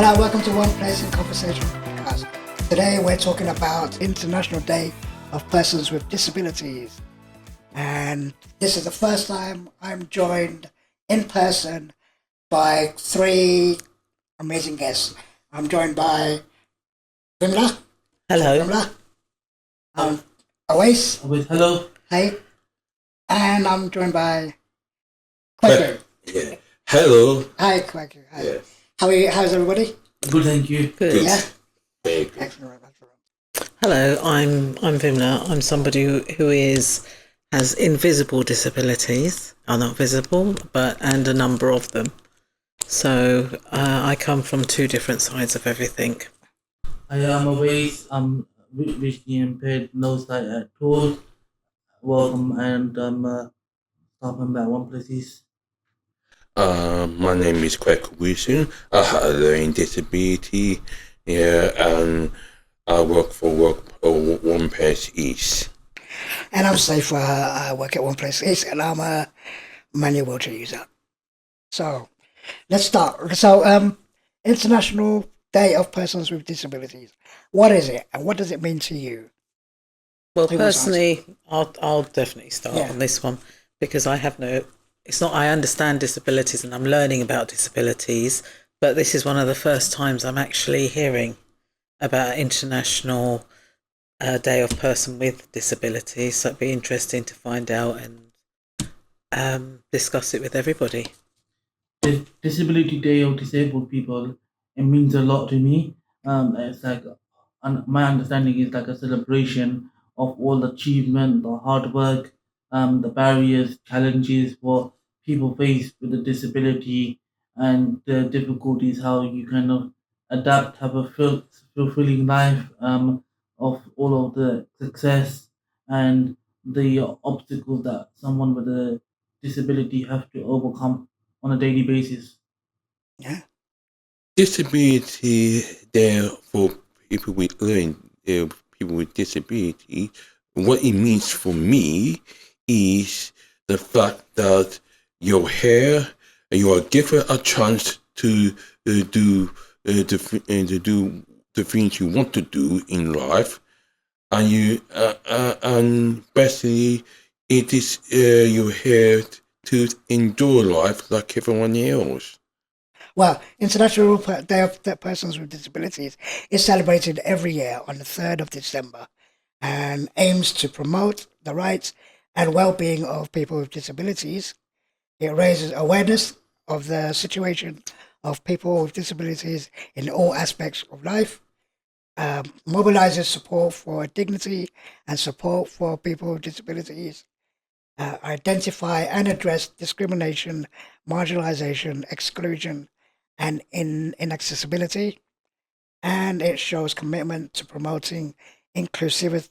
Hello, welcome to One Place in Conversation podcast. Today we're talking about International Day of Persons with Disabilities. And this is the first time I'm joined in person by three amazing guests. I'm joined by Vimla. Hello. Vimla. Owais. Hello. Hi. And I'm joined by Kweku. Yeah. Hello. Hi, Kweku. Hi. Yeah. How's everybody? Good, thank you. Good. Yeah. Very good. Excellent. Hello, I'm Vimla. I'm somebody who has invisible disabilities. Are not visible, and a number of them. So I come from two different sides of everything. I am Owais. I'm visually impaired, no sight at all. Welcome, and stopping by One Place. My name is Kweku. I have a learning disability. Yeah, and I work for One Place East. And I'm Saifur. I work at One Place East, and I'm a manual wheelchair user. So, let's start. So, International Day of Persons with Disabilities. What is it, and what does it mean to you? Well, Who wants to personally, I'll definitely start on this one because I have no. It's not. I understand disabilities, and I'm learning about disabilities. But this is one of the first times I'm actually hearing about International Day of Person with Disabilities. So it'd be interesting to find out and discuss it with everybody. The Disability Day of Disabled People, it means a lot to me. It's like, my understanding is like a celebration of all the achievement, the hard work, the barriers, challenges what people face with a disability, and the difficulties, how you kind of adapt, have a fulfilling life, of all of the success and the obstacles that someone with a disability have to overcome on a daily basis. Yeah. Disability there for people with learning, people with disability. What it means for me is the fact that you're here and you are given a chance to do the things you want to do in life, and you and basically it is you're here to enjoy life like everyone else. Well, International Day of Persons with Disabilities is celebrated every year on the 3rd of December and aims to promote the rights and well-being of people with disabilities. It raises awareness of the situation of people with disabilities in all aspects of life, mobilizes support for dignity and support for people with disabilities, identify and address discrimination, marginalization, exclusion, and inaccessibility, and it shows commitment to promoting inclusivity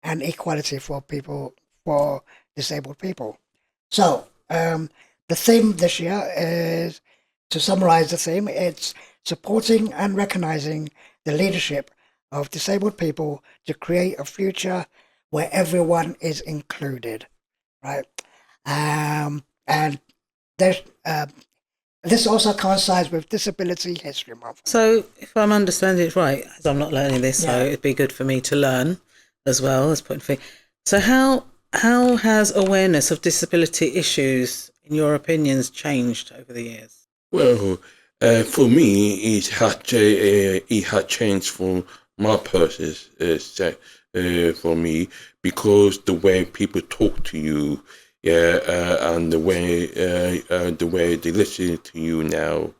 and equality for disabled people. So, the theme this year is, to summarize the theme, it's supporting and recognizing the leadership of disabled people to create a future where everyone is included, right? And there's this also coincides with Disability History Month. So, if I'm understanding it right, as I'm not learning this, so it'd be good for me to learn as well as putting. So, how has awareness of disability issues, in your opinions, changed over the years? Well, for me, it had changed for my purposes. For me, because the way people talk to you, and the way they listen to you now.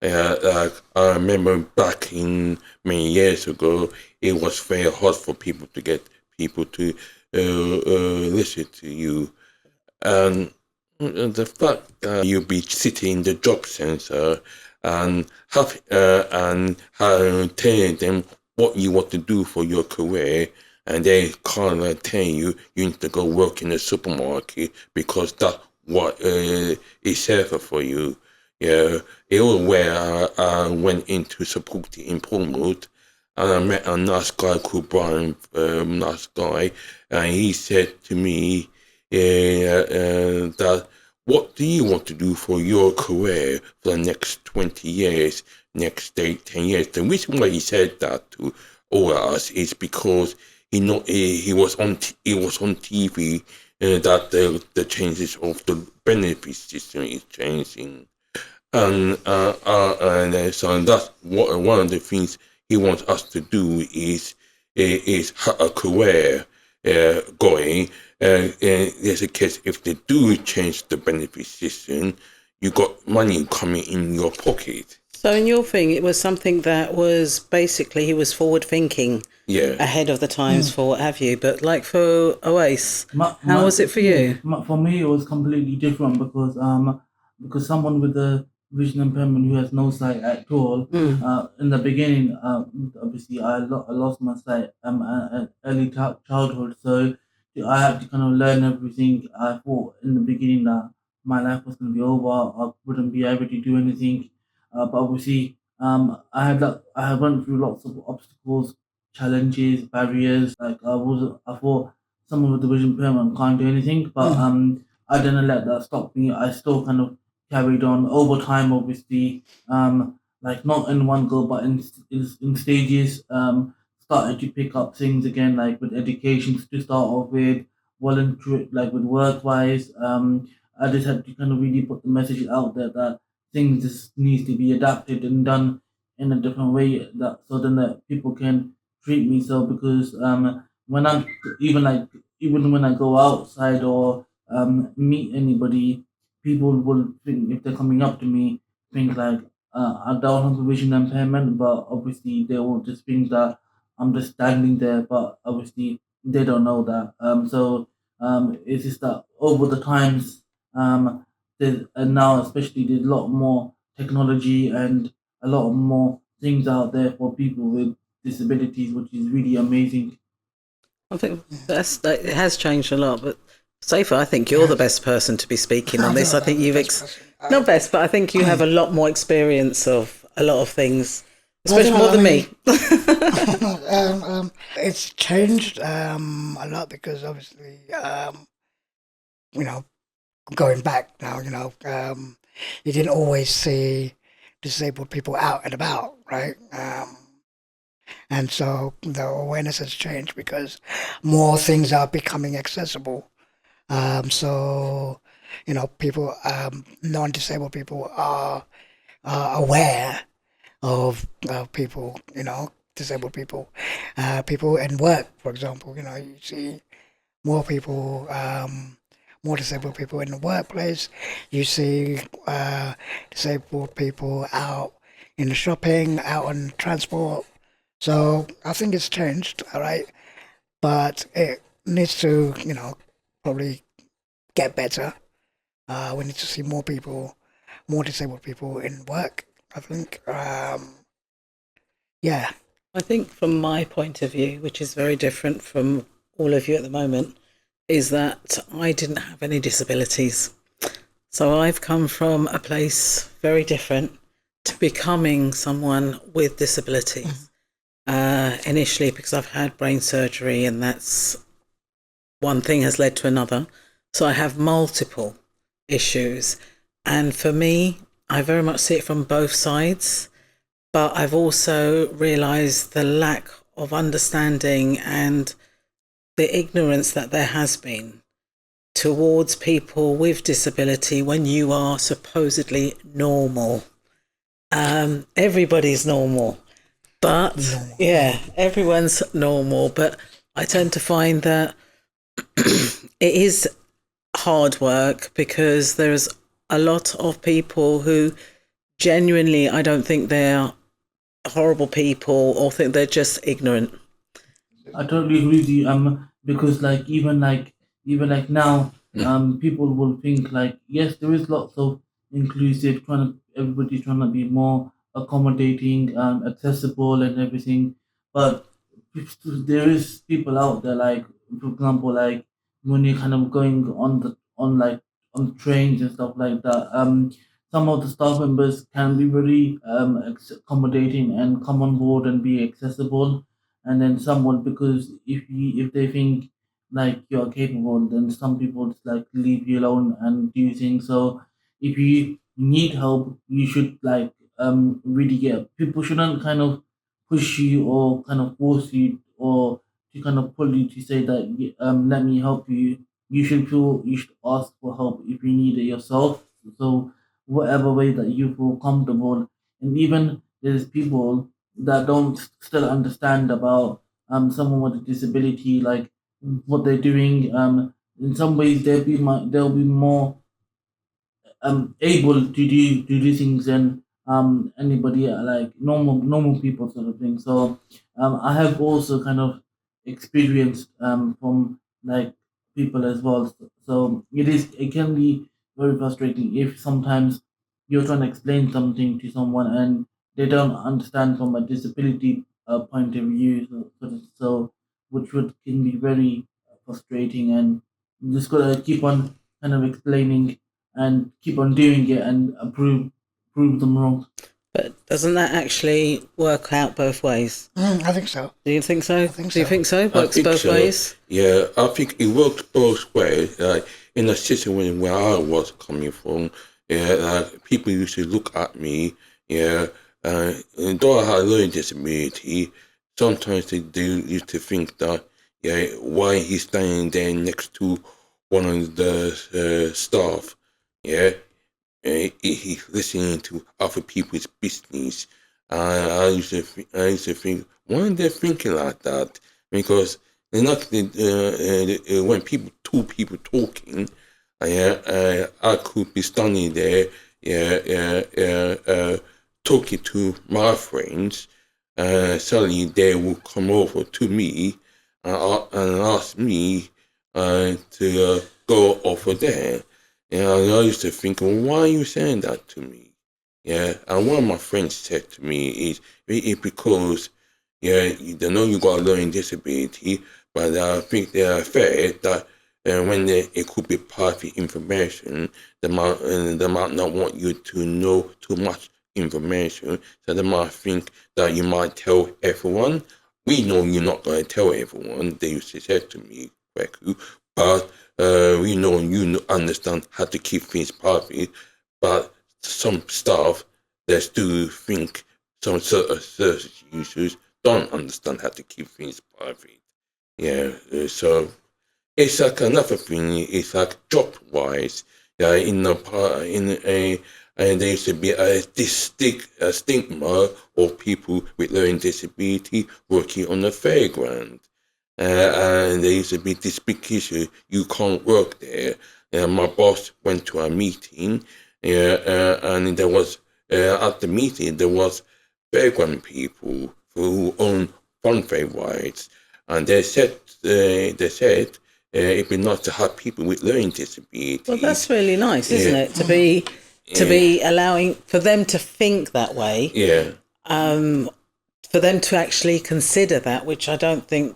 Like I remember back in many years ago, it was very hard for people to get people to listen to you, and the fact that you'll be sitting in the job center and telling them what you want to do for your career, and they kind of telling you need to go work in a supermarket because that's what is safer for you. Yeah, it was where I went into supporting employment, and I met a nice guy called Brian, nice guy, and he said to me that what do you want to do for your career for the next 20 years, next 10 years? The reason why he said that to all of us is because he was on TV that the changes of the benefit system is changing, and so that's one of the things he wants us to do is have a career going. There's a case if they do change the benefit system, you got money coming in your pocket. So in your thing, it was something that was basically he was forward thinking, ahead of the times for what have you. But like for Owais, how was it for you? For me, it was completely different because someone with a vision impairment who has no sight at all. In the beginning, obviously, I lost my sight at early childhood, so I had to kind of learn everything. I thought in the beginning that my life was going to be over. I wouldn't be able to do anything. But obviously, I had went through lots of obstacles, challenges, barriers. Like I thought someone with the vision impairment can't do anything, but I didn't let that stop me. I still kind of carried on over time, obviously. Like not in one go, but in stages. Started to pick up things again, like with education to start off with, voluntary, like with work wise. I just had to kind of really put the message out there that things just needs to be adapted and done in a different way that so then that people can treat me so because when I'm even when I go outside or meet anybody, people will think if they're coming up to me think like I don't have a vision impairment, but obviously they will just think that I'm just standing there, but obviously they don't know that. It's just that over the times and now especially there's a lot more technology and a lot more things out there for people with disabilities, which is really amazing. I think that it has changed a lot, but Saifur, I think you're the best person to be speaking on this. I think you've not best, but I think you have a lot more experience of a lot of things, especially more than me. It's changed a lot because obviously, going back now, you didn't always see disabled people out and about, right? And so the awareness has changed because more things are becoming accessible. So, people, non-disabled people are aware of people, disabled people, people in work, for example. You see more people, more disabled people in the workplace. You see disabled people out in the shopping, out on transport. So I think it's changed, all right, but it needs to, probably get better. We need to see more people, more disabled people in work. I think, yeah. I think from my point of view, which is very different from all of you at the moment, is that I didn't have any disabilities. So I've come from a place very different to becoming someone with disabilities. Initially, because I've had brain surgery, and that's one thing has led to another. So I have multiple issues. And for me, I very much see it from both sides. But I've also realised the lack of understanding and the ignorance that there has been towards people with disability when you are supposedly normal. Everybody's normal. But yeah, everyone's normal. But I tend to find that it is hard work because there's a lot of people who genuinely, I don't think they're horrible people or think they're just ignorant. I totally agree with you. Because even like now, people will think like yes, there is lots of inclusive, everybody trying to be more accommodating, accessible, and everything. But there is people out there like, for example, like when you're kind of going on trains and stuff like that. Some of the staff members can be very accommodating and come on board and be accessible, and then someone because if they think like you're capable, then some people just like leave you alone and do things. So if you need help, you should like really get, people shouldn't kind of push you or kind of force you or to kind of pull you to say that let me help you. You should feel, you should ask for help if you need it yourself. So whatever way that you feel comfortable. And even there's people that don't still understand about someone with a disability, like what they're doing. In some ways they'll be more able to do things than anybody, like normal people sort of thing. So I have also kind of experienced from like people as well. So it can be very frustrating if sometimes you're trying to explain something to someone and they don't understand from a disability point of view. So which would can be very frustrating, and you just gotta keep on kind of explaining and keep on doing it and prove them wrong. But doesn't that actually work out both ways? I think so. Do you think so? I think Do you so. think so? I Works think both so. ways? Yeah, I think it works both ways. Like in the situation where I was coming from, yeah, like people used to look at me, yeah, and though I had a learning disability, sometimes they do used to think that, yeah, why he's standing there next to one of the staff, yeah, he's listening to other people's business. I used to think, why are they thinking like that? Because they're not when two people talking, I could be standing there, talking to my friends. Suddenly they will come over to me and ask me to go over there. I used to think, well, why are you saying that to me? Yeah, and one of my friends said to me is it's because, yeah, they know you got a learning disability, but I think they're fair that when it could be private information, they might not want you to know too much information, so they might think that you might tell everyone. We know you're not going to tell everyone, they used to say to me, Kweku, but we know you understand how to keep things private, but some staff they still think some service users don't understand how to keep things private. Yeah, so it's like another thing. It's like job wise. Yeah, in a and there used to be a stigma of people with learning disability working on the fairground. And there used to be this big issue, you can't work there. My boss went to a meeting, and there was, at the meeting, there was fairground people who own fun fair rides, and they said it'd be nice to have people with learning disabilities. Well, that's really nice, isn't Yeah. it? To be allowing for them to think that way. Yeah. For them to actually consider that, which I don't think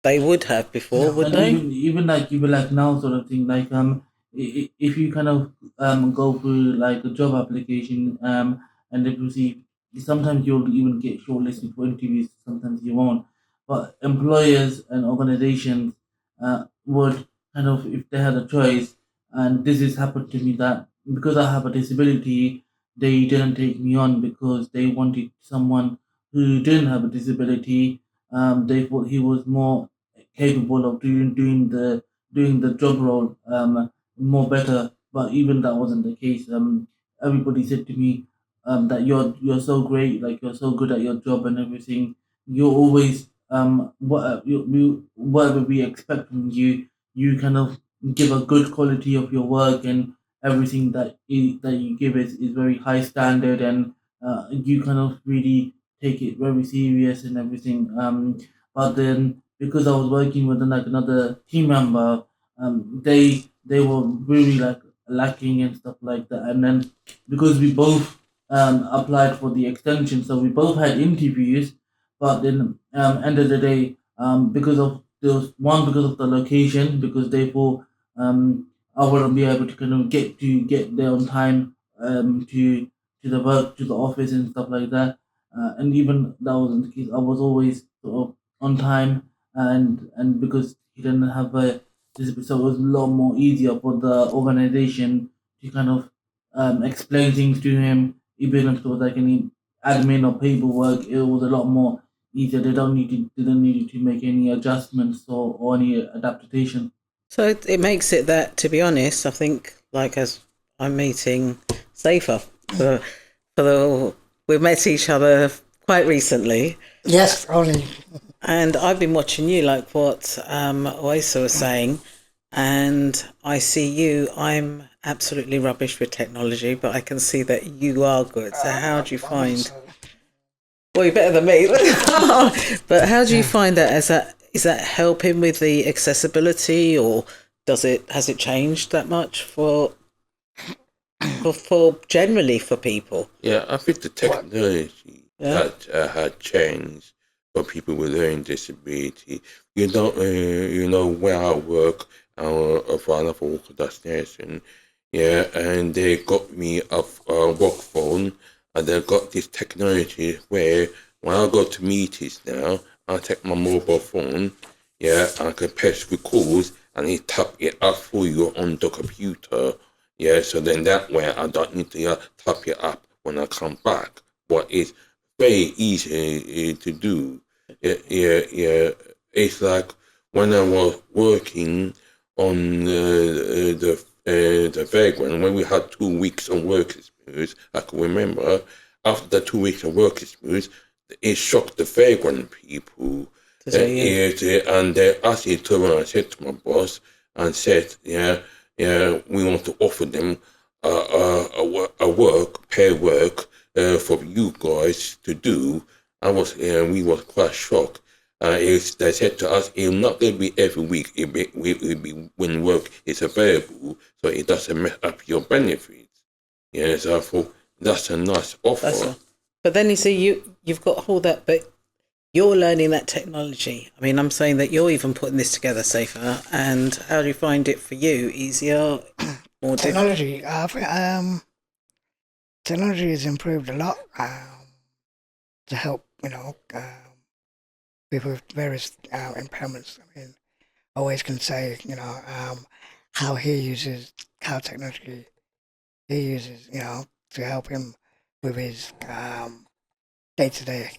they would have before, would And they? even like even like now sort of thing, like if you kind of go through like a job application and if you see, sometimes you'll even get shortlisted for interviews, sometimes you won't, but employers and organizations would kind of, if they had a choice, and this has happened to me, that because I have a disability, they didn't take me on because they wanted someone who didn't have a disability. They thought he was more capable of doing the job role more better. But even that wasn't the case. Everybody said to me that you're so great, like you're so good at your job and everything. You're always whatever we expect from you. You kind of give a good quality of your work, and everything that you give is very high standard, and you kind of really take it very serious and everything. But then because I was working with like another team member, they were really like lacking and stuff like that. And then because we both applied for the extension, so we both had interviews. But then end of the day, because of those one, because of the location, because they thought I wouldn't be able to kind of get there on time to the work, to the office and stuff like that. And even that wasn't the case. I was always sort of on time, and because he didn't have a disability, so it was a lot more easier for the organization to kind of explain things to him. Even if it was like any admin or paperwork, it was a lot more easier. They don't need to make any adjustments or any adaptation. So it makes it that, to be honest, I think, like, as I'm meeting Saifur for the we met each other quite recently, Yes, only. and I've been watching you, like what Owais was saying, and I see you. I'm absolutely rubbish with technology, but I can see that you are good. So how do you find? Well, you're better than me. But how do you find that? Is that helping with the accessibility, or has it changed that much for generally for people? Yeah, I think the technology that had changed for people with learning disability. Where I work, for another organisation, and they got me a work phone, and they got this technology where when I go to meetings now, I take my mobile phone, I can press record and it tap it up for you on the computer. So then that way I don't need to tap it up when I come back. But it's very easy to do. It's like when I was working on the fairground, when we had 2 weeks of work experience, I can remember after the 2 weeks of work experience, it shocked the fairground people. And they actually turned around and said to my boss and said, we want to offer them paid work for you guys to do. We was quite shocked. They said to us, it's not going to be every week. It'll be when work is available, so it doesn't mess up your benefits. So I thought that's a nice offer. But then you see, you've got all that, but you're learning that technology. I mean, I'm saying that you're even putting this together, Safer. And how do you find it for you? Easier, more technology? Technology has improved a lot to help, people with various impairments. I mean, Owais can say, how technology he uses, to help him with his day-to-day,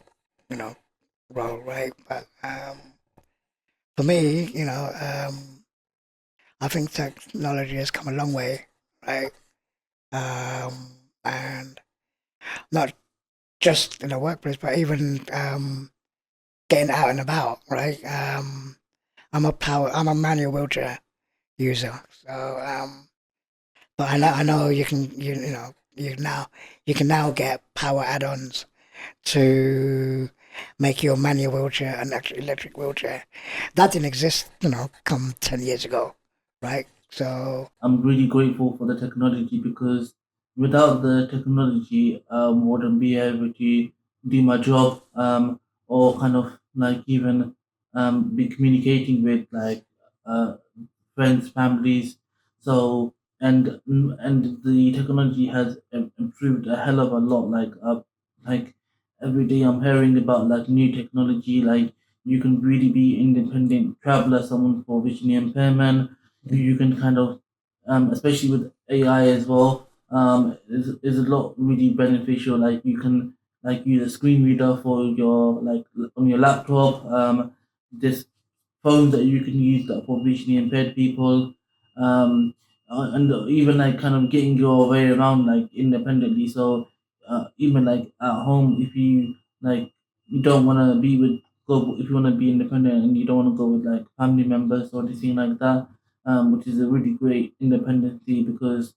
role, right? But for me, I think technology has come a long way, right? And not just in the workplace, but even getting out and about, right? I'm a manual wheelchair user, so but I know you can you can now get power add-ons to make your manual wheelchair an electric wheelchair. That didn't exist, come 10 years ago, right? So I'm really grateful for the technology because without the technology, wouldn't be able to do my job, or kind of like even be communicating with like uh, friends, families. So and the technology has improved a hell of a lot. Like every day I'm hearing about like new technology. Like you can really be independent traveler, someone for vision impairment. You can kind of, especially with AI as well, is a lot really beneficial. Like you can like use a screen reader for your like on your laptop. This phones that you can use that for visually impaired people, and even like kind of getting your way around like independently. So even like at home, if you like you don't want to be with go if you want to be independent and you don't want to go with like family members or anything like that, which is a really great independency because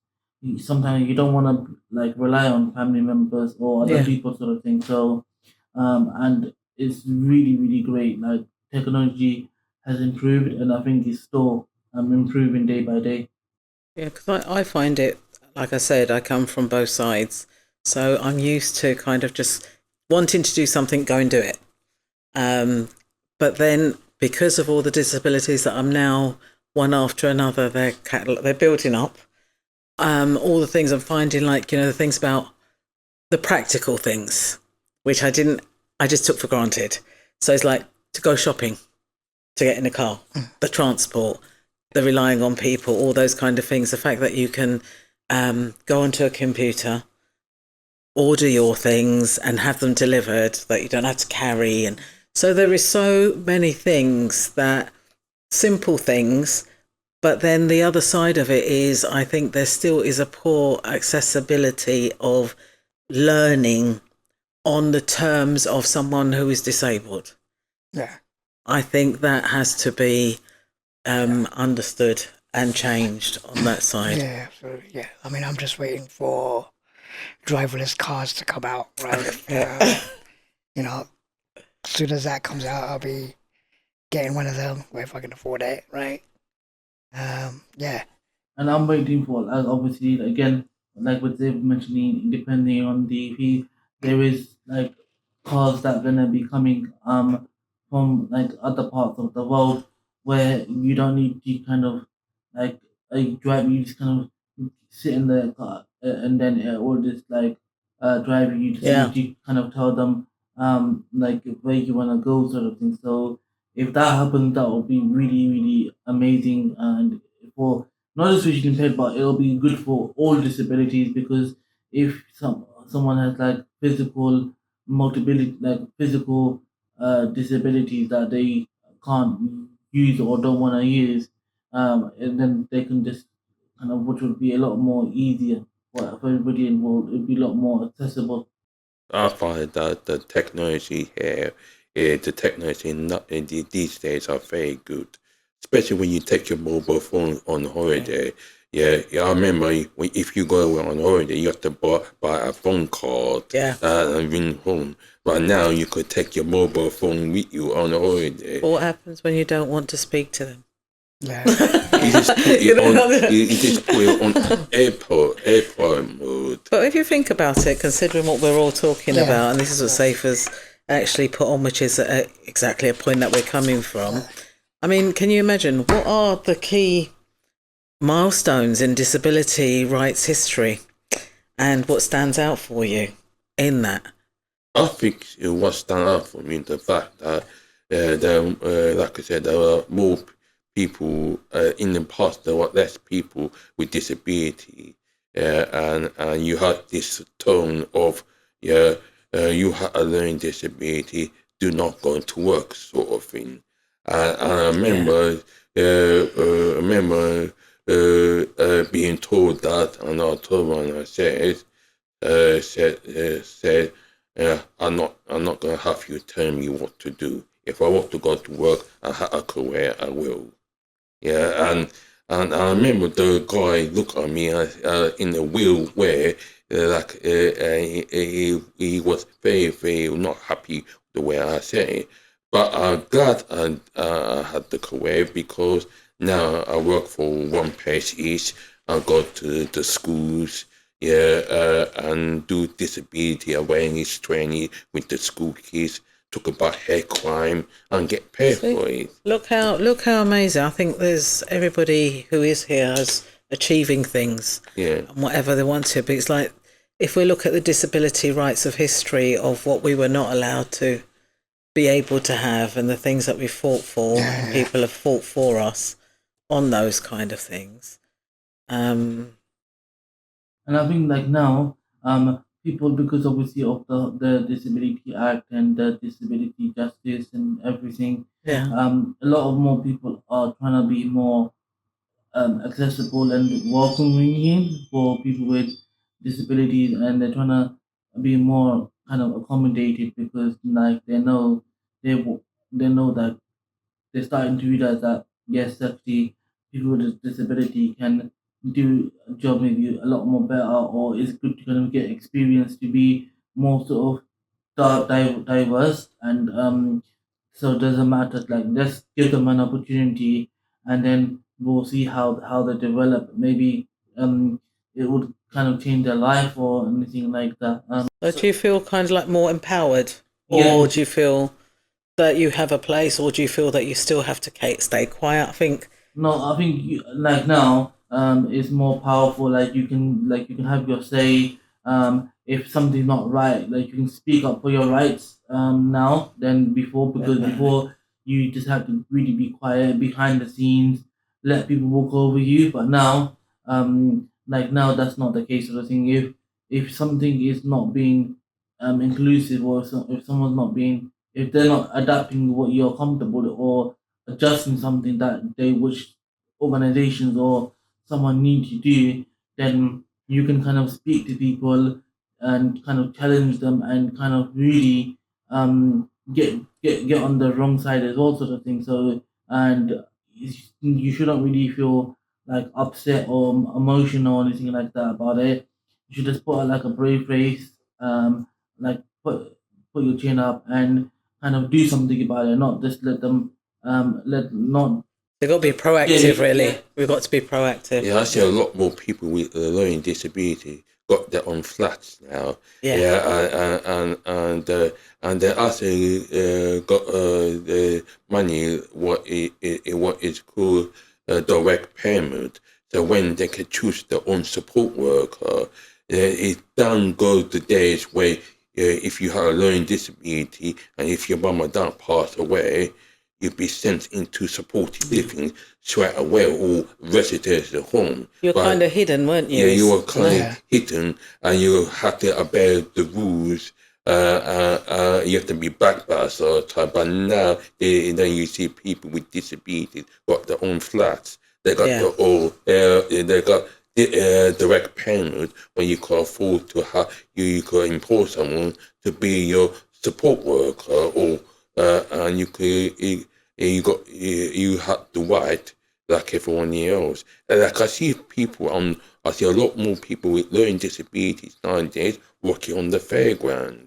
sometimes you don't want to like rely on family members or other people sort of thing. So and it's really really great. Like technology has improved, and I think it's still improving day by day. Yeah, because I find it, like I said, I come from both sides. So I'm used to kind of just wanting to do something, go and do it. But then because of all the disabilities that I'm now one after another, they're building up. All the things I'm finding, like, the things about the practical things, which I just took for granted. So it's like to go shopping. to get in a car, the transport, the relying on people, all those kind of things. The fact that you can go onto a computer, order your things and have them delivered, that you don't have to carry. And so there is so many things, that simple things. But then the other side of it is, I think there still is a poor accessibility of learning on the terms of someone who is disabled. Yeah. I think that has to be understood and changed on that side. Yeah, absolutely. Yeah. I mean, I'm just waiting for driverless cars to come out, right? You know, as soon as that comes out, I'll be getting one of them if I can afford it, right? Yeah. And I'm waiting for, like, obviously, again, like what they've mentioning, depending on the fee, there is like cars that are gonna be coming from like other parts of the world where you don't need to kind of like drive. You just kind of sit in the car and then it will just like drive you. You just Yeah. need to kind of tell them like where you wanna go, sort of thing. So if that happens, that will be really really amazing and for not just visually impaired, but it'll be good for all disabilities because if someone has like physical mobility, like physical disabilities that they can't use or don't want to use, and then they can just kind of, which would be a lot more easier for everybody involved. It'd be a lot more accessible. I find that the technology here, the technology these days are very good, especially when you take your mobile phone on holiday. Yeah, I remember if you go away on holiday, you have to buy a phone card and ring home. But now you could take your mobile phone with you on holiday. What happens when you don't want to speak to them? Yeah. You just put it on. You just put it on airport mode. But if you think about it, considering what we're all talking about, and this is what Saifur's actually put on, which is exactly a point that we're coming from. I mean, can you imagine what are the key milestones in disability rights history, and what stands out for you in that? I think what stand out for me the fact that like I said, there are more people in the past. There were less people with disability, and you had this tone of you have a learning disability, do not go to work, sort of thing. And I remember being told that, and I told one I said, I'm not gonna have you tell me what to do. If I want to go to work and have a career, I will. Yeah, and I remember the guy looked at me in a weird way, he was very, very not happy the way I said it. But I'm glad I had the career because now I work for one place each. I go to the schools, and do disability awareness training with the school kids. Talk about hate crime and get paid for it. Look how amazing! I think there's everybody who is here is achieving things, and whatever they want to. But it's like if we look at the disability rights of history of what we were not allowed to be able to have, and the things that we fought for, and people have fought for us on those kind of things. And I think like now, people, because obviously of the Disability Act and the disability justice and everything, a lot of more people are trying to be more accessible and welcoming for people with disabilities, and they're trying to be more kind of accommodated because like they know that they're starting to realize that yes, definitely people with a disability can do a job maybe a lot more better, or it's good to kind of get experience to be more sort of diverse, and so it doesn't matter, like just give them an opportunity and then we'll see how they develop. Maybe it would kind of change their life or anything like that. So do you feel kind of like more empowered, or do you feel that you have a place, or do you feel that you still have to stay quiet? I think like now it's more powerful. Like you can have your say. If something's not right, like you can speak up for your rights now than before, because before you just have to really be quiet behind the scenes, let people walk over you. But now, like now, that's not the case. Sort of thing. If something is not being inclusive, or if someone's not being, if they're not adapting what you're comfortable with, or adjusting something that they wish organizations or someone need to do, then you can kind of speak to people and kind of challenge them and kind of really get on the wrong side as well, sort of thing. So, and you shouldn't really feel like upset or emotional or anything like that about it. You should just put on like a brave face, like put your chin up and kind of do something about it, not just let them let not. They've got to be proactive, Yeah, really. yeah. We've got to be proactive. Yeah, I see a lot more people with learning disability got their own flats now. Yeah. And they also got the money what is called direct payment. So when they can choose their own support worker, it down goes the days where if you have a learning disability and if your mum or dad passed away, you'd be sent into supported living straight away or residential home. You're kind of hidden, weren't you? Yeah, you were kind of hidden and you had to obey the rules. You have to be backpacked all the time. But now, then you see people with disabilities got their own flats. They got their own, they got direct payment when you can afford to have, you can employ someone to be your support worker or and you had the right like everyone else. And like I see I see a lot more people with learning disabilities nowadays working on the fairground.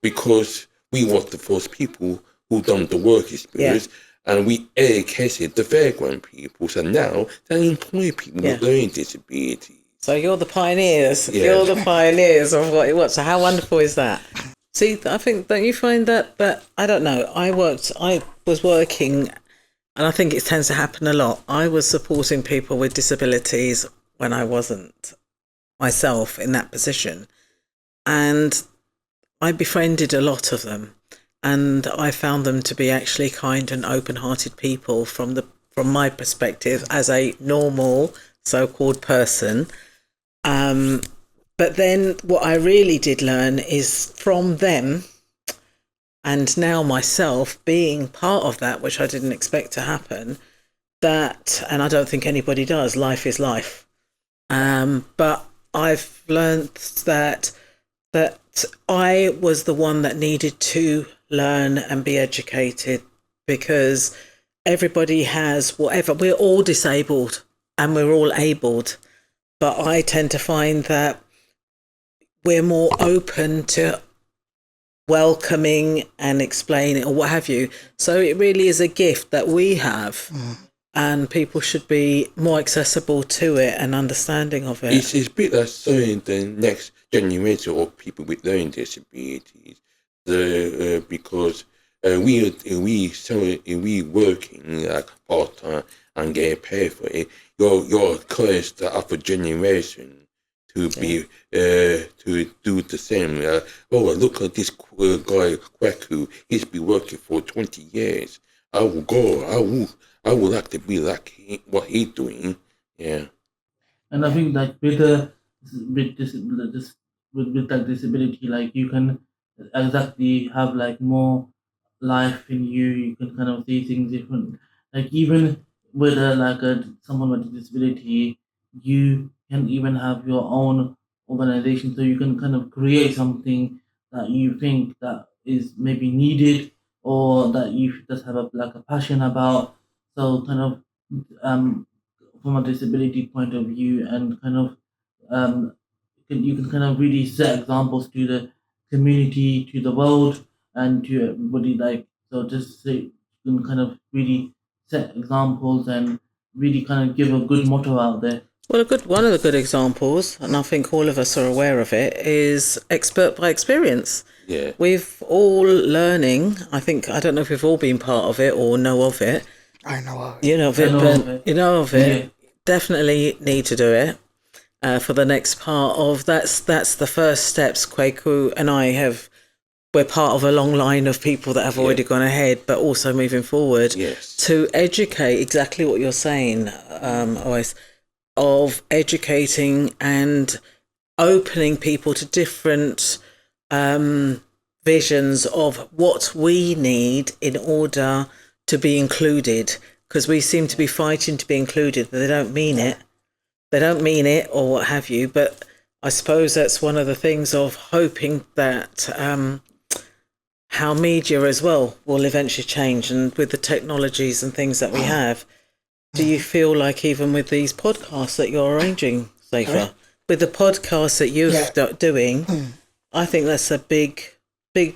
Because we were the first people who done the work experience. And we educated the fairground people, so now they employ people with learning disabilities. So you're the pioneers. Yeah. You're the pioneers of what it was. So how wonderful is that? See, I think, don't you find that I don't know, I was working, and I think it tends to happen a lot. I was supporting people with disabilities when I wasn't myself in that position. And I befriended a lot of them. And I found them to be actually kind and open-hearted people from my perspective as a normal so-called person. But then what I really did learn is from them, and now myself being part of that, which I didn't expect to happen, that, and I don't think anybody does, life is life. But I've learned that I was the one that needed to learn and be educated, because everybody has whatever, we're all disabled and we're all abled, but I tend to find that we're more open to welcoming and explaining or what have you. So it really is a gift that we have, and people should be more accessible to it and understanding of it. It's a bit like saying the next generation of people with learning disabilities, because we working like part time and get paid for it. You're encouraged the upper generation to be to do the same. Look at this guy Kweku. He's been working for 20 years. I will go. I would like to be like what he's doing. Yeah. And I think like with that disability, like you can exactly have like more life in you. You can kind of see things different. Like even with someone with a disability, you can even have your own organization, so you can kind of create something that you think that is maybe needed, or that you just have a passion about. So kind of from a disability point of view, and kind of you can kind of really set examples to the community, to the world, and to everybody. Like, so just say you can kind of really set examples and really kind of give a good motto out there. Well, one of the good examples, and I think all of us are aware of it, is expert by experience. Yeah. We've all learning. I don't know if we've all been part of it or know of it. I know of it. You know of it, but you know of it. Yeah. Definitely need to do it for the next part of that's the first steps Kweku and I have we're part of a long line of people that have already gone ahead, but also moving forward to educate exactly what you're saying, Owais, of educating and opening people to different visions of what we need in order to be included, because we seem to be fighting to be included, but they don't mean it. They don't mean it or what have you, but I suppose that's one of the things of hoping that how media as well will eventually change, and with the technologies and things that we have. Do you feel like even with these podcasts that you're arranging, Saifur, with the podcasts that you're doing, I think that's a big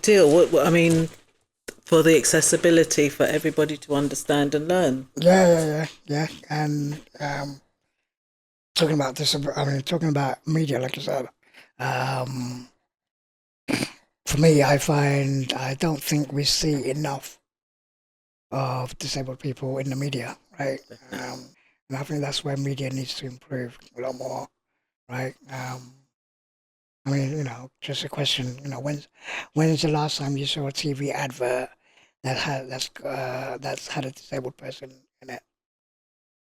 deal. What I mean, for the accessibility for everybody to understand and learn. Yeah. And talking about this, talking about media, like you said, for me, I don't think we see enough of disabled people in the media, right? And I think that's where media needs to improve a lot more, right? Just a question, when's the last time you saw a TV advert that's had a disabled person in it?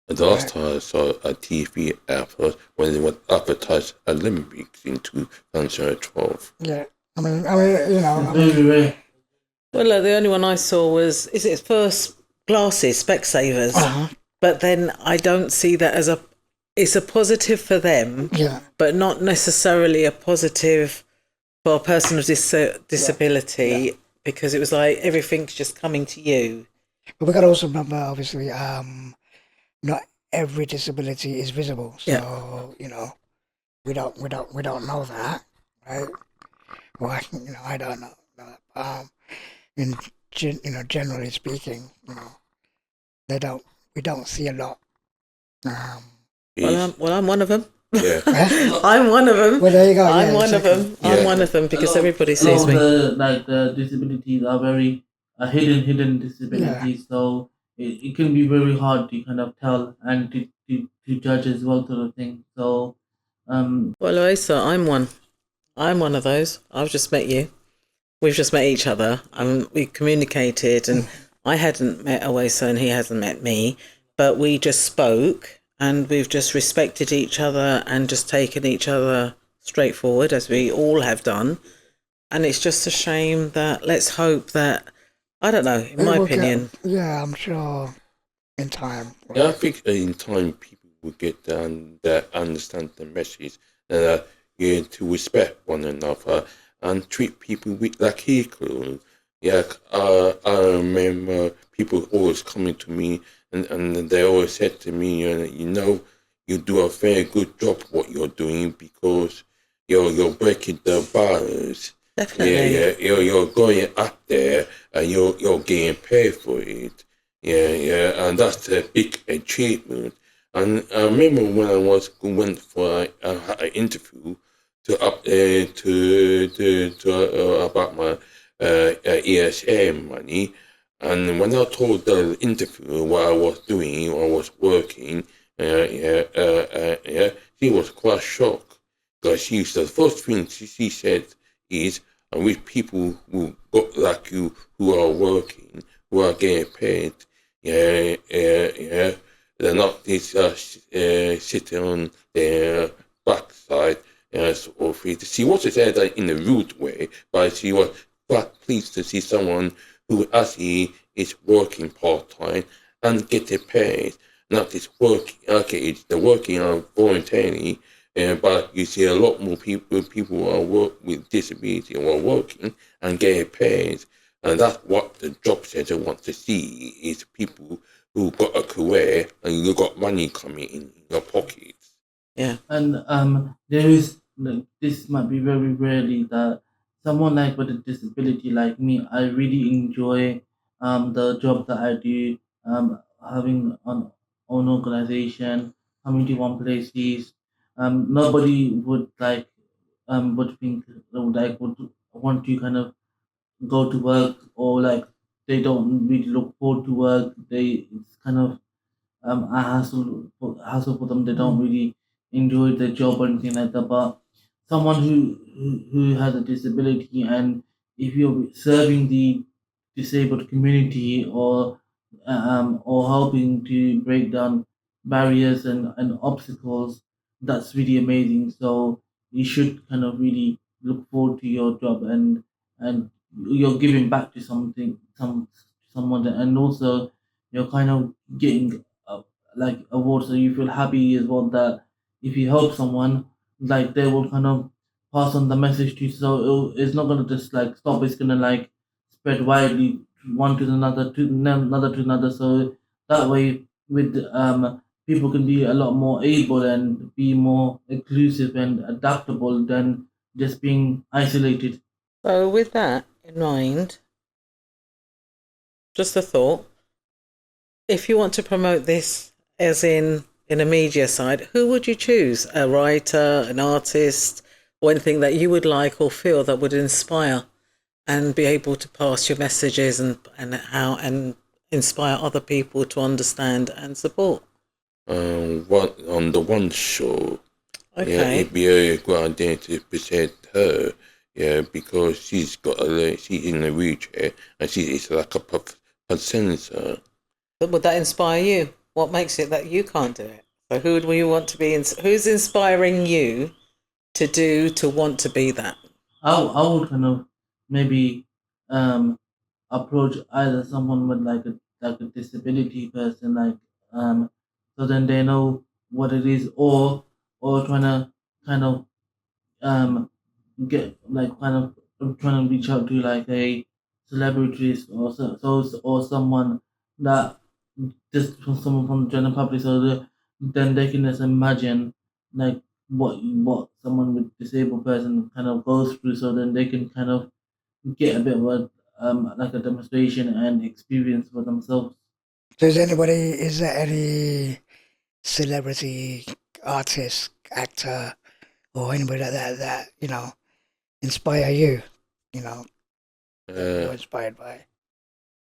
The last time I saw a TV advert when it was advertised Olympics in 2012. Yeah, Well, look, the only one I saw was first glasses, Specsavers. But then I don't see that as it's a positive for them, but not necessarily a positive for a person with disability, because it was like everything's just coming to you. But we got to also remember, obviously, not every disability is visible. So we don't know that, right? Well, I don't know that. Generally speaking, we don't see a lot. Well, I'm one of them. Yeah. I'm one of them. Well, there you go. I'm one of them. I'm one of them because everybody sees me. The disabilities are very hidden disabilities, so it can be very hard to kind of tell and to judge as well, sort of thing. So, well, Owais, I'm one of those. I've just met you. We've just met each other. We communicated, and I hadn't met Owais and he hasn't met me, but we just spoke. And we've just respected each other and just taken each other straight forward, as we all have done. And it's just a shame that, let's hope that, I don't know, in my opinion. I'm sure in time. Yeah, I think in time people will get that understand the message that to respect one another and treat people like equal. Yeah, I remember people always coming to me and they always said to me, you do a very good job what you're doing because you're breaking the barriers. Definitely. Yeah. You're going up there and you're getting paid for it. Yeah, and that's a big achievement. And I remember when I went for an interview about my ESM money. And when I told the interviewer what I was doing, I was working, she was quite shocked because the first thing she said is, with people who got like you, who are working, who are getting paid, they're not sitting on their backside. Sort of it. She wasn't said that in a rude way, but she was quite pleased to see someone who actually is working part-time and getting paid, not just working. Okay, they're working voluntarily, but you see a lot more people who are with disability who are working and getting paid, and that's what the job centre wants to see, is people who got a career and you got money coming in your pockets. Yeah. And there is, this might be very rarely that someone like with a disability like me, I really enjoy the job that I do, having an own organization, coming to one places. Nobody would would think would want to kind of go to work, or like they don't really look forward to work. It's kind of a hassle for them. They don't really enjoy their job or anything like that. But someone who has a disability and if you're serving the disabled community or helping to break down barriers and obstacles, that's really amazing. So you should kind of really look forward to your job, and you're giving back to someone, and also you're kind of getting like awards, so you feel happy as well that if you help someone, like they will kind of pass on the message to you. So it's not gonna just like stop. It's gonna like spread widely, one to another, to another to another. So that way, with people can be a lot more able and be more inclusive and adaptable than just being isolated. So, with that in mind, just a thought. If you want to promote this, as in a media side, who would you choose? A writer, an artist, or anything that you would like or feel that would inspire and be able to pass your messages and inspire other people to understand and support? What on the one show? Yeah, Okay. it'd be a good idea to present her. Yeah, because she's in a wheelchair and she's like a sensor. But would that inspire you? What makes it that you can't do it? So who would you want to be? Who's inspiring you to want to be that? I would kind of maybe approach either someone with like a disability person, so then they know what it is, or trying to kind of um get like kind of trying to reach out to like a celebrities or someone that just from someone from the general public, so then they can just imagine like what someone with disabled person kind of goes through, so then they can kind of get a bit of a like a demonstration and experience for themselves. So is there any celebrity, artist, actor, or anybody like that, inspire you, that Uh, you're inspired by?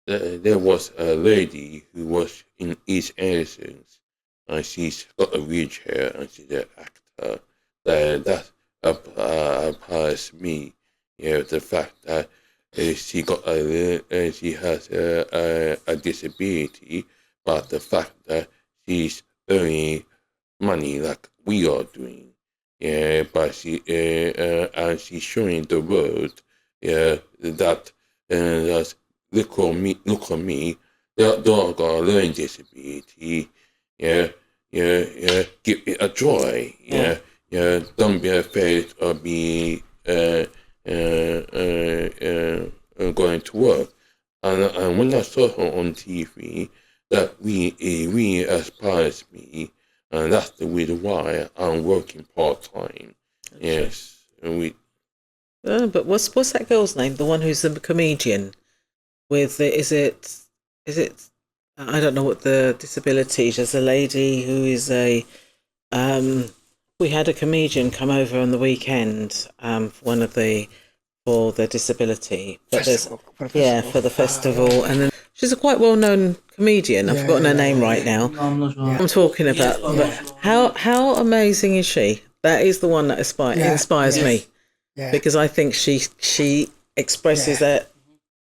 there was a lady who was in East Anderson's, and she's got a wheelchair and she's an actor. That applies me. The fact that she has a disability, but the fact that she's earning money like we are doing. Yeah, but and she's showing the world, yeah, that look on me. They got a learning disability. Yeah, yeah. Give it a try. Yeah, yeah. Don't be afraid of be going to work. And when I saw her on TV, that we inspires me, and that's the reason why I'm working part time. Yes, and we. But what's that girl's name? The one who's the comedian with the, is it I don't know what the disability. There's a lady who is a um. We had a comedian come over on the weekend for one of the for the disability, but Festival, for the for the festival. festival, and then she's a quite well known comedian. I've forgotten her name right now. No, I'm not sure. Yeah. I'm talking about, Yes, I'm but not sure. how amazing is she? That is the one that inspires yes. me Yeah. because I think she expresses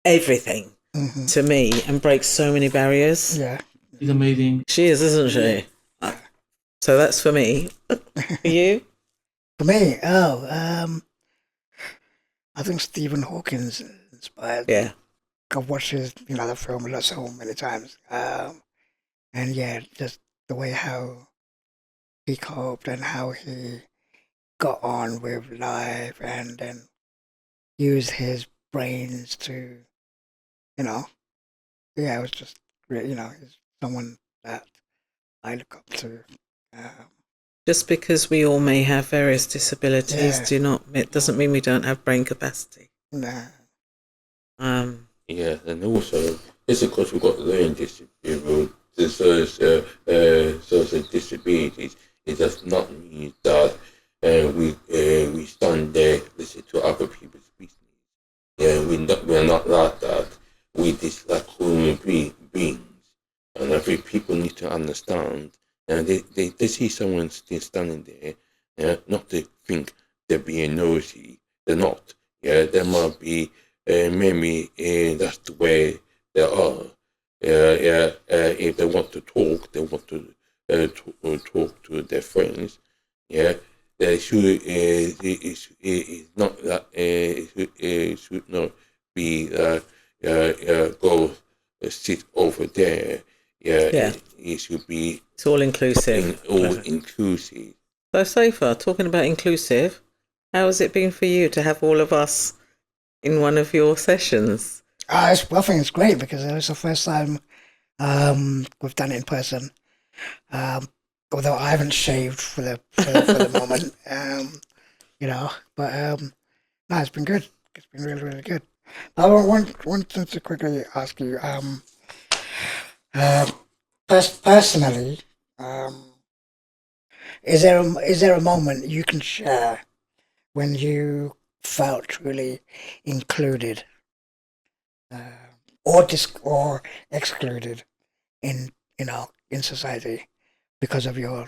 everything Hmm. to me and breaks so many barriers. Yeah. She's amazing. She is, isn't she? So that's for me. For you? For me, I think Stephen Hawkins inspired me. Yeah. I've watched his, the film so many times. And yeah, just the way how he coped and how he got on with life and then used his brains to, you know, it was just great. He's someone that I look up to. Just because we all may have various disabilities, Yeah. it doesn't mean we don't have brain capacity. Nah. Yeah, and also it's because we've got learning disabilities, social disabilities. It does not mean that we stand there listen to other people's business. Yeah, we're not like that. We just like human beings, and I think people need to understand. And they see someone still standing there, not to think they're being nosy. They're not. Yeah, they might be maybe that's the way they are. If they want to talk, they want to talk to their friends. Yeah, they should. It's not that. It should not be go sit over there. Yeah, Yeah. it should be It's all inclusive. all inclusive. So, Saifur, talking about inclusive, how has it been for you to have all of us in one of your sessions? I think it's great because it was the first time we've done it in person. Although I haven't shaved for the moment, but no, it's been good. It's been really, really good. I wanted to quickly ask you, personally, is there a moment you can share when you felt truly included, or excluded in in society because of your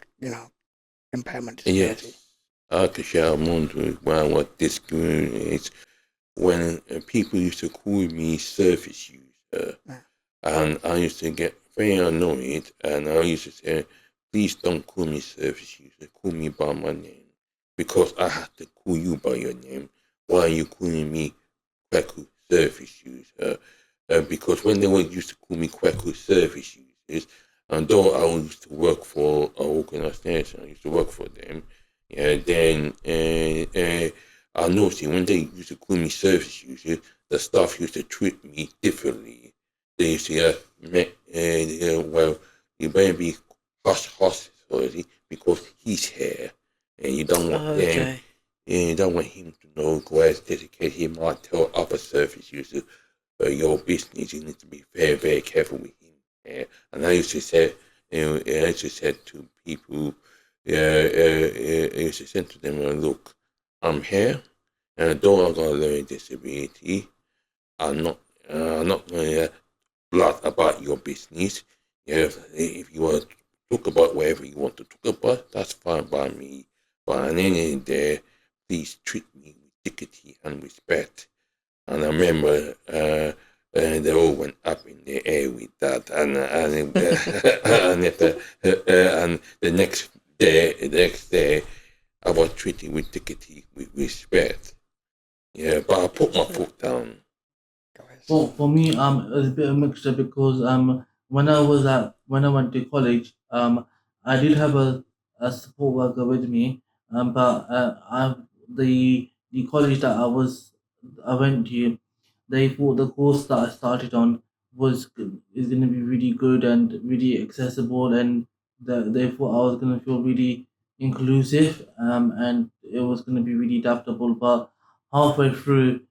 impairment disability? Yes, I could share a moment when what discrimination when people used to call me surface user, and I used to get very annoyed, and I used to say, please don't call me surface user, call me by my name, because I have to call you by your name. Why are you calling me Kweku surface user? Because when they were used to call me Kweku surface users, and though I used to work for an organization, I used to work for them, then I noticed when they used to call me service users, the staff used to treat me differently. They used to well, you better be hush already because he's here, and you don't want them. Okay. You don't want him to know. Whereas dedicated, he might tell other service users, your business. You need to be very, very careful with him. And I used to say, I used to say to people, I used to say to them, look, I'm here, and though I've got a learning disability, I'm not going to blab about your business. Yeah, if you want to talk about whatever you want to talk about, that's fine by me. But at the end of the day, please treat me with dignity and respect. And I remember they all went up in the air with that, and the next day, I was treated with dignity, with respect. Yeah, but I put my foot down. Well, for me, it's a bit of a mixture because when I went to college, I did have a support worker with me, but the college that I went to, they thought the course that I started on is going to be really good and really accessible, and they thought I was going to feel really inclusive, and it was going to be really adaptable. But halfway through,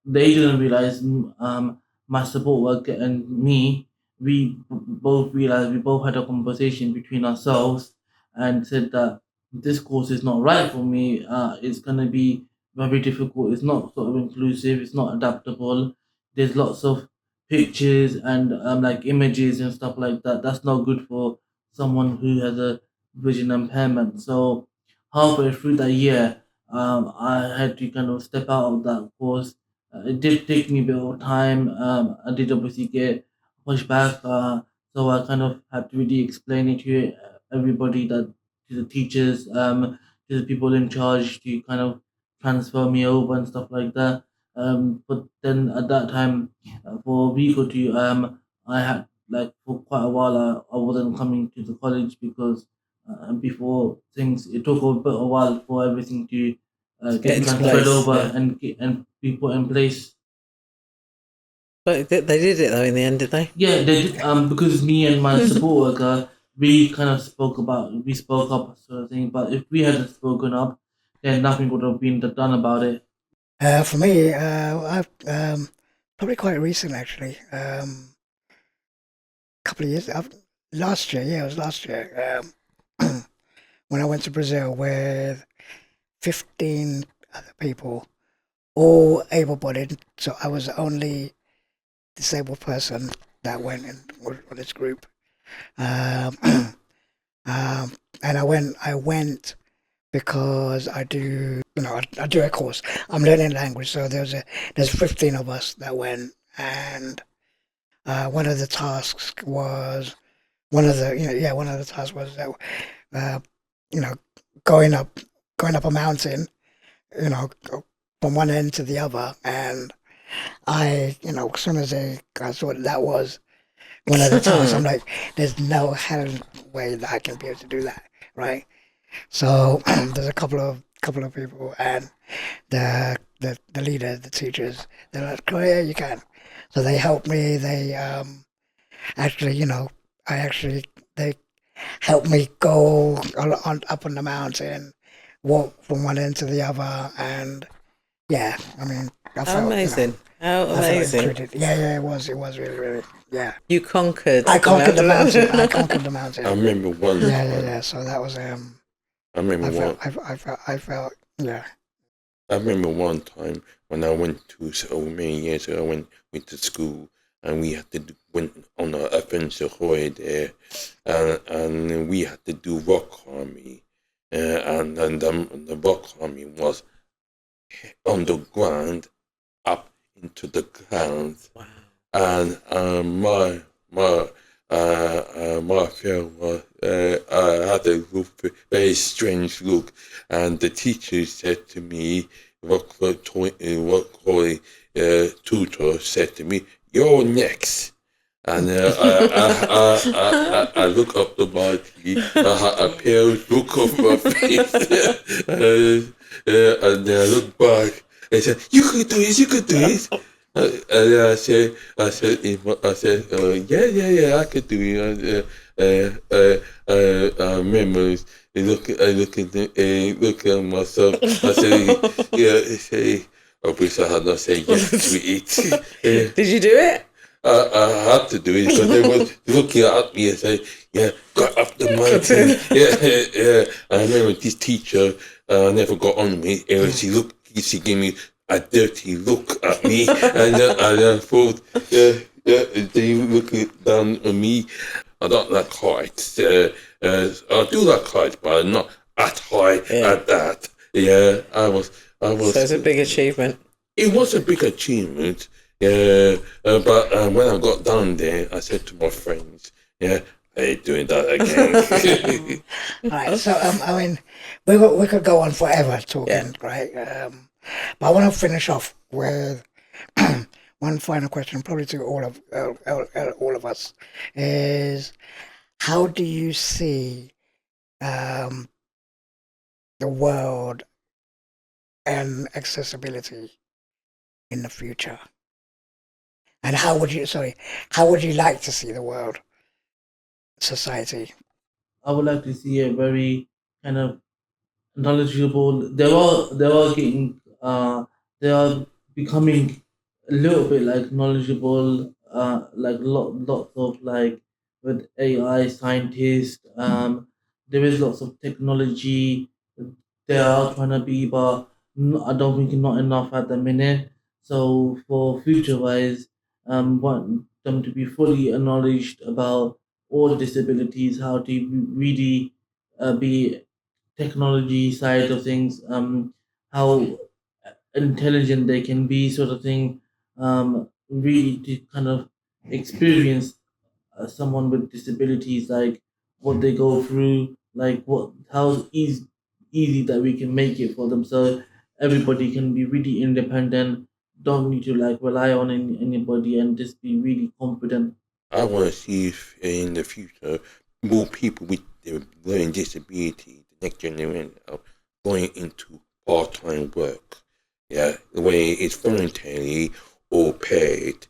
they didn't realize my support worker and me. Both realized, we both had a conversation between ourselves and said that this course is not right for me. It's going to be very difficult. It's not sort of inclusive. It's not adaptable. There's lots of pictures and like images and stuff like that. That's not good for someone who has a vision impairment. So halfway through that year, I had to kind of step out of that course. It did take me a bit of time. I did obviously get pushed back, so I kind of had to really explain it to everybody, that to the teachers, to the people in charge, to kind of transfer me over and stuff like that. But then at that time, for a week or two, I had, like, for quite a while, I wasn't coming to the college because before things, it took a bit of a while for everything to get into transferred place, over yeah. and be put in place. But they did it though in the end, did they? Yeah, they did. Because me and my support worker, we kind of we spoke up, sort of thing. But if we hadn't spoken up, then nothing would have been done about it. For me, I've probably quite recent actually. Couple of years. Last year, yeah, it was last year. When I went to Brazil with 15 other people, all able-bodied. So I was the only disabled person that went in on this group. Um, and I went because I do, I do a course. I'm learning language, so there's 15 of us that went, and one of the tasks was one of the tasks was that uh, you know going up a mountain, you know, from one end to the other, and as soon as I saw what that was one of the tasks, I'm like, there's no hell way that I can be able to do that, right? So there's a couple of people, and the leader, the teachers, they're like, oh yeah, you can. So they helped me. They actually, I actually they helped me go up on the mountain, walk from one end to the other, and yeah, I mean, I How felt, amazing. How I felt amazing. included. Yeah, it was really, really, yeah. You conquered. I conquered the mountain. mountain. I conquered the mountain. I remember one time. Yeah. So that was I remember one. I felt, yeah. I remember one time when I went to many years ago. I went to school and we had to went on a adventure there, and we had to do rock climbing, and the rock climbing was on the ground up into the clouds. Wow. And my film was had a very strange look, and the teacher said to me, tutor said to me, "You're next." And I look up the body, I had a pale look of my face, and then I look back and said, "You could do this, you could do this." And I said, yeah, I could do it. I remember look at myself. I said, yeah, I wish I had not said yes to it. Did you do it? I had to do it because they were looking at me and saying, "Yeah, got up the mountain." Yeah. I remember this teacher never got on me. She gave me a dirty look at me, and I thought, they looking down on me. I don't like heights. I do like heights, but not at high at that. Yeah, I was. So it's a big achievement. It was a big achievement. Yeah, but when I got down there, I said to my friends, "Yeah, I ain't doing that again." All right. So I mean, we could go on forever talking, right? But I want to finish off with one final question, probably to all of us, is how do you see the world and accessibility in the future? And how would you like to see the world, society? I would like to see a very kind of knowledgeable. They are getting they are becoming a little bit like knowledgeable. Like lots of like with AI scientists. There is lots of technology. They are trying to be, but I don't think not enough at the minute. So for future wise, want them to be fully acknowledged about all disabilities, how to really be technology side of things, how intelligent they can be, sort of thing. Really to kind of experience someone with disabilities, like what they go through, like what how easy that we can make it for them, so everybody can be really independent. Don't need to like rely on anybody and just be really confident. I want to see if in the future more people with learning disability, the next generation, are going into part-time work. Yeah, the way it's voluntary or paid.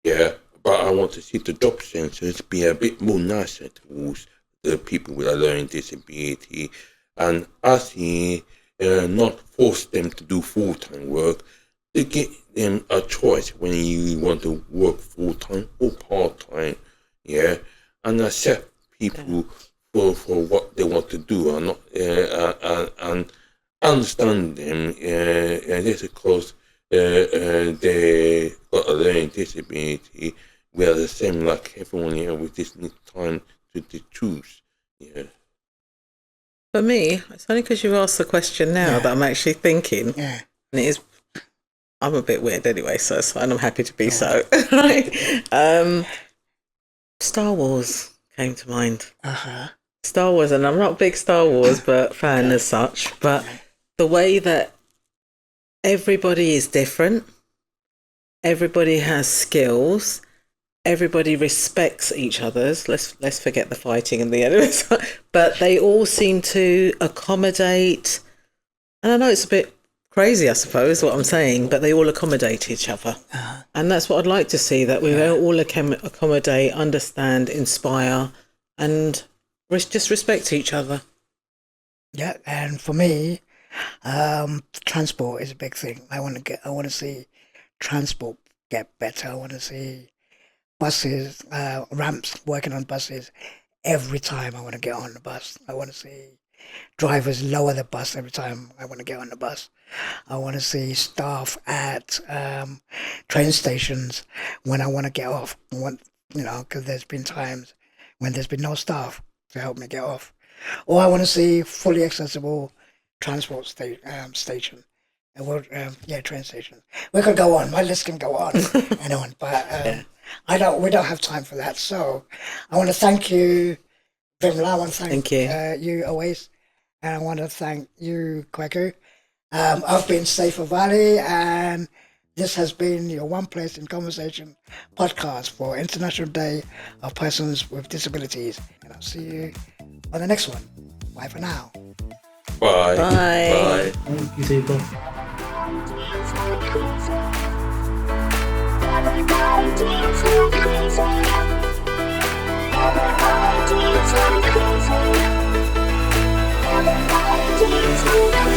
Yeah, but I want to see the job centres be a bit more nicer towards the people with a learning disability, and I see not force them to do full-time work, to give them a choice when you want to work full-time or part-time, yeah, and accept people for what they want to do, and not and understand them, just because they got a learning disability, we are the same like everyone here. We just need time to choose, yeah. For me, it's only because you've asked the question now that I'm actually thinking. Yeah. And it is, I'm a bit weird anyway, so it's fine. I'm happy to be so. Right? Star Wars came to mind. Star Wars, and I'm not a big Star Wars but fan as such, but the way that everybody is different, everybody has skills, everybody respects each other's. Let's forget the fighting and the enemies, but they all seem to accommodate. And I know it's a bit crazy, I suppose, what I'm saying, but they all accommodate each other, and that's what I'd like to see. That we all accommodate, understand, inspire, and just respect each other. Yeah, and for me, transport is a big thing. I want to see transport get better. I want to see buses, ramps, working on buses every time I want to get on the bus. I want to see drivers lower the bus every time I want to get on the bus. I want to see staff at train stations when I want to get off. Because there's been times when there's been no staff to help me get off. Or I want to see fully accessible transport station. Train stations. We could go on. My list can go on and on, but we don't have time for that. So I want to thank you, Vimla. I want to thank you, Owais, and I want to thank you, Kweku. I've been Saifur Valli, and this has been your One Place in Conversation podcast for International Day of Persons with Disabilities. And I'll see you on the next one. Bye for now. Bye. Bye. Thank you, Saifur. Everybody